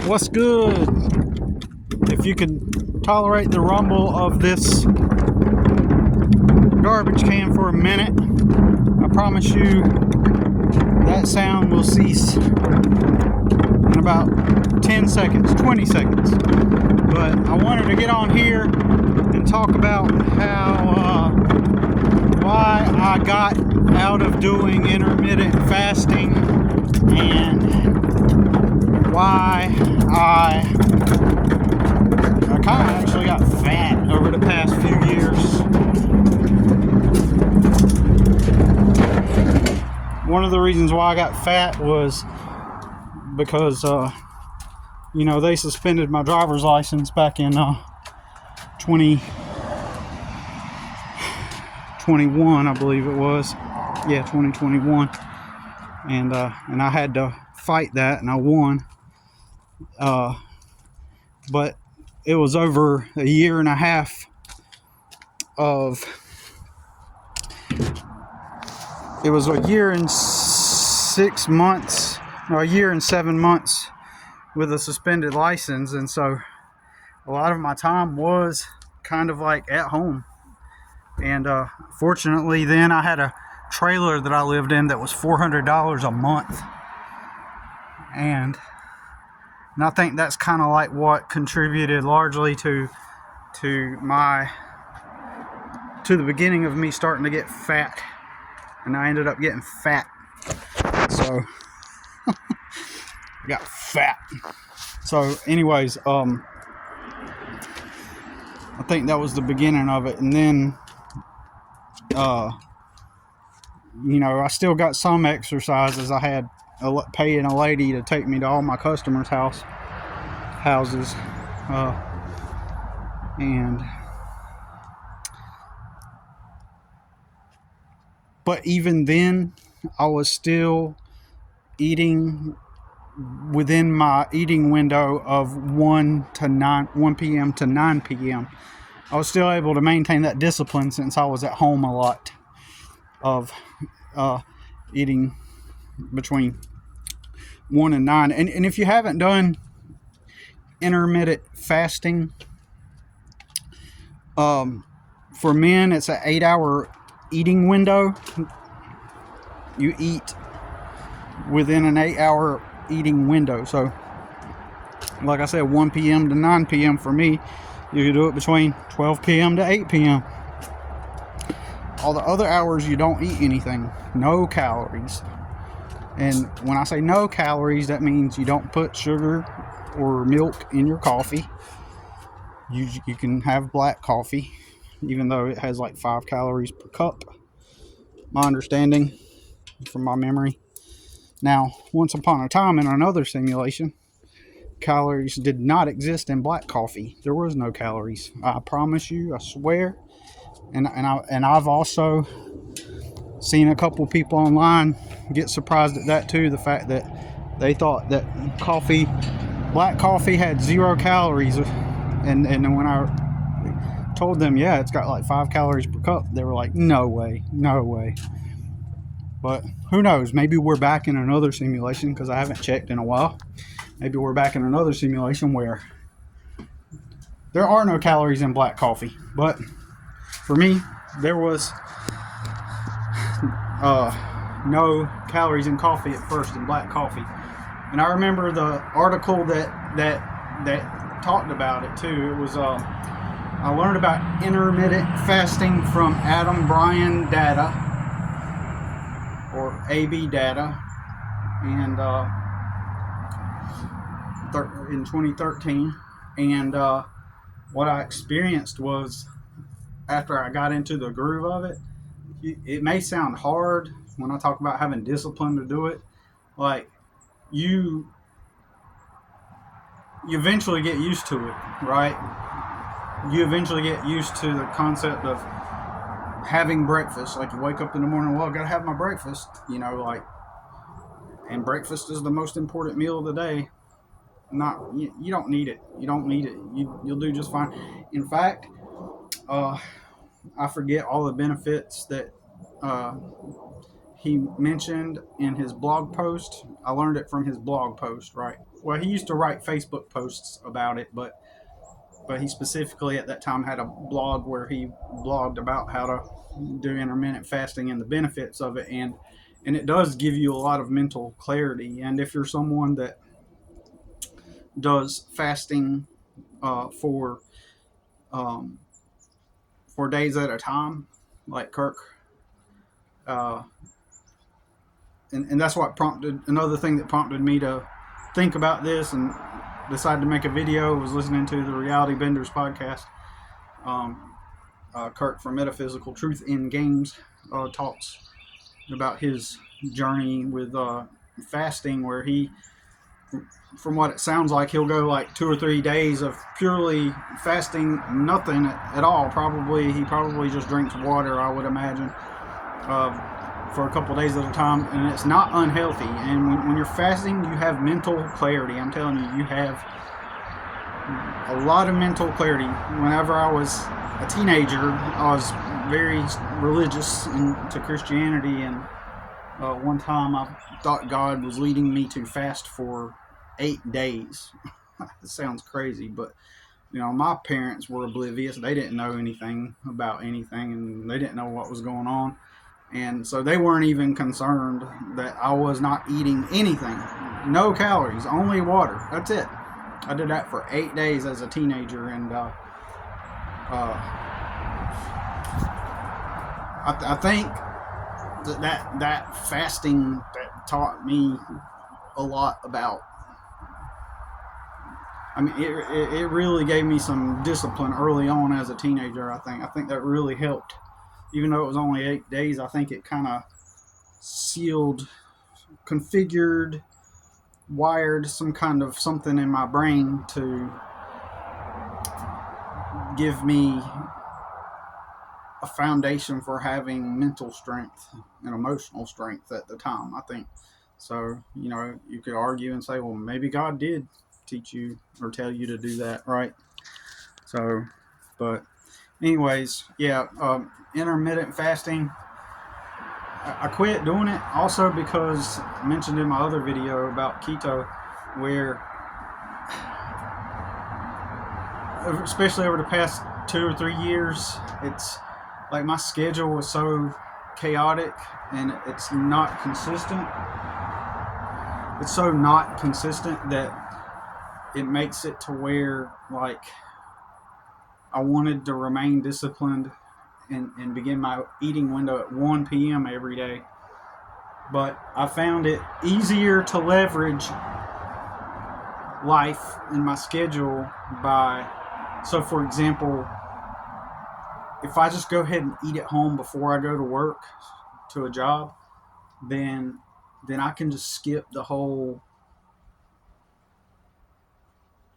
What's good? If you can tolerate the rumble of this garbage can for a minute, I promise you that sound will cease in about 10 seconds, 20 seconds. But I wanted to get on here and talk about why I got out of doing intermittent fasting and why I kind of actually got fat over the past few years. One of the reasons why I got fat was because they suspended my driver's license back in 2021, I believe it was. Yeah, 2021. And I had to fight that, and I won. But it was over a year and a half of... It was a year and 6 months, no, a year and 7 months with a suspended license, and so a lot of my time was kind of like at home. And fortunately, then I had a trailer that I lived in that was $400 a month, and I think that's kind of like what contributed largely to the beginning of me starting to get fat. And I ended up getting fat. So I got fat. So anyways, I think that was the beginning of it. And then I still got some exercises. I had paying a lady to take me to all my customers' houses. But even then, I was still eating within my eating window of 1 p.m. to 9 p.m. I was still able to maintain that discipline since I was at home a lot of eating between 1 and 9. And if you haven't done intermittent fasting, for men, it's an 8-hour eating window. You eat within an 8-hour eating window. So like I said, 1 p.m. to 9 p.m. for me. You can do it between 12 p.m. to 8 p.m. All the other hours you don't eat anything. No calories. And when I say no calories, that means you don't put sugar or milk in your coffee. You can have black coffee, even though it has like 5 calories per cup, my understanding from my memory. Now, once upon a time in another simulation, calories did not exist in black coffee. There was no calories. I promise you, I swear. And I've also seen a couple people online get surprised at that too, the fact that they thought that black coffee had 0 calories. And when I told them, yeah, it's got like 5 calories per cup, they were like, no way. But who knows? Maybe we're back in another simulation, because I haven't checked in a while. Maybe we're back in another simulation where there are no calories in black coffee. But for me, there was no calories in coffee at first, in black coffee. And I remember the article that talked about it too. It was I learned about intermittent fasting from Adam Bryan Data, or AB Data, and in 2013. And what I experienced was, after I got into the groove of it, it may sound hard when I talk about having discipline to do it. Like, you eventually get used to it, right? You eventually get used to the concept of having breakfast. Like, you wake up in the morning, well, I gotta have my breakfast, and breakfast is the most important meal of the day. You don't need it. You'll do just fine. In fact, I forget all the benefits that he mentioned in his blog post. I learned it from his blog post, right? well, he used to write Facebook posts about it, but he specifically at that time had a blog where he blogged about how to do intermittent fasting and the benefits of it, and it does give you a lot of mental clarity. And if you're someone that does fasting for um, 4 days at a time, like Kirk, uh, and that's what prompted another thing that prompted me to think about this and decided to make a video was listening to the Reality Benders podcast. Um, Kirk from Metaphysical Truth in Games talks about his journey with fasting, where he, from what it sounds like, he'll go like 2 or 3 days of purely fasting, nothing at all. He probably just drinks water, I would imagine, for a couple days at a time, and it's not unhealthy. And when you're fasting, you have mental clarity. I'm telling you, you have a lot of mental clarity. Whenever I was a teenager, I was very religious into Christianity, and one time I thought God was leading me to fast for 8 days. It sounds crazy, but my parents were oblivious. They didn't know anything about anything, and they didn't know what was going on. And so they weren't even concerned that I was not eating anything. No calories, only water. That's it. I did that for 8 days as a teenager, and I think that fasting that taught me a lot about. I mean, it really gave me some discipline early on as a teenager. I think that really helped. Even though it was only 8 days, I think it kind of sealed, configured, wired some kind of something in my brain to give me a foundation for having mental strength and emotional strength at the time, I think. So, you could argue and say, well, maybe God did teach you or tell you to do that, right? So, but anyways, yeah, intermittent fasting, I quit doing it also because I mentioned in my other video about keto, where especially over the past 2 or 3 years, it's like my schedule was so chaotic and it's not consistent. It's so not consistent that it makes it to where, like, I wanted to remain disciplined and begin my eating window at 1 p.m. every day. But I found it easier to leverage life in my schedule so for example, if I just go ahead and eat at home before I go to work, to a job, then I can just skip the whole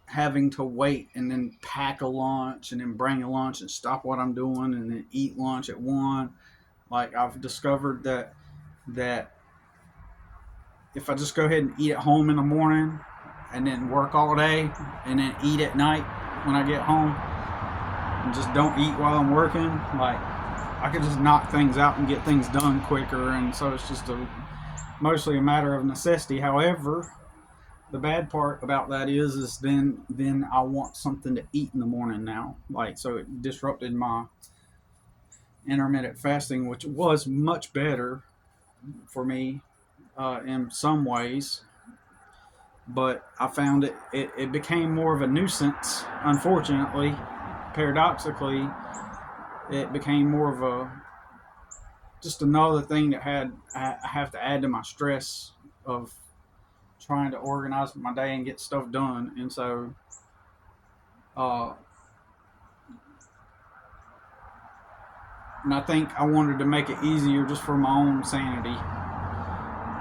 having to wait and then pack a lunch and then bring a lunch and stop what I'm doing and then eat lunch at 1. Like, I've discovered that if I just go ahead and eat at home in the morning and then work all day and then eat at night when I get home and just don't eat while I'm working, like, I can just knock things out and get things done quicker. And so it's just mostly a matter of necessity. However, the bad part about that is then I want something to eat in the morning now. Like, so it disrupted my intermittent fasting, which was much better for me in some ways. But I found it became more of a nuisance, unfortunately. Paradoxically, it became more of just another thing that I have to add to my stress of trying to organize my day and get stuff done. And so and I think I wanted to make it easier just for my own sanity.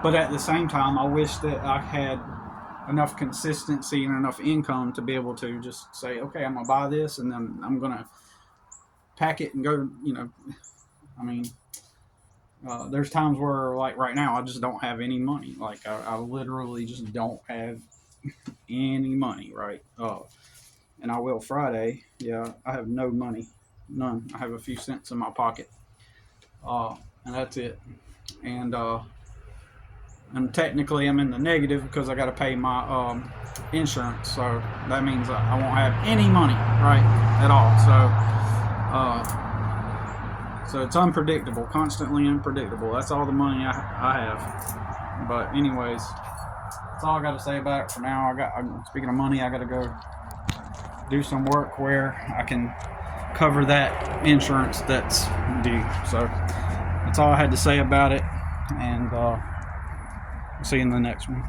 But at the same time, I wish that I had enough consistency and enough income to be able to just say, okay, I'm going to buy this and then I'm going to pack it and go, I mean, there's times where, like right now, I just don't have any money. Like, I literally just don't have any money, right? And I will Friday. Yeah, I have no money. None. I have a few cents in my pocket. And that's it. And and technically I'm in the negative because I got to pay my insurance. So that means I won't have any money, right, at all. So it's unpredictable, constantly unpredictable. That's all the money I have. But anyways, that's all I got to say about it for now. Speaking of money, I got to go do some work where I can cover that insurance that's due. So that's all I had to say about it, and see you in the next one.